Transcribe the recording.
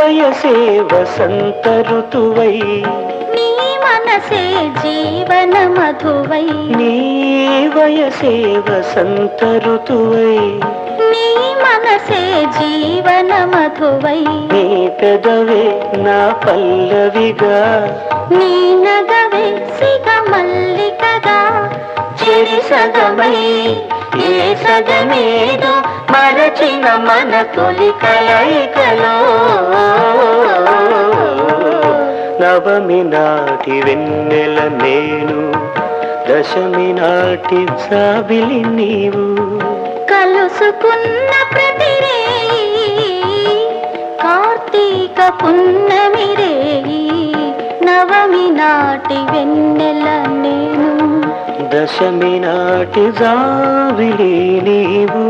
వయసే వసంత ఋతువై నీ మనసే జీవన మధువై నీ వయసే వసంత ఋతువై నీ మనసే జీవన మధువై నీ పెదవే నా పల్లవిగా నీ నగవే సిగ మల్లికగా చెరి సగమై ఏ సగమేదో మరచిన మన తొలి కలయికలో నవమి నాటి వెన్నెల నేను దశమి నాటి జాబిలి నీవు కలుసుకున్న ప్రతిరేయి కార్తీక పున్నమి రేయి నవమి నాటి వెన్నెల నేను దశమి నాటి జాబిలి నీవు.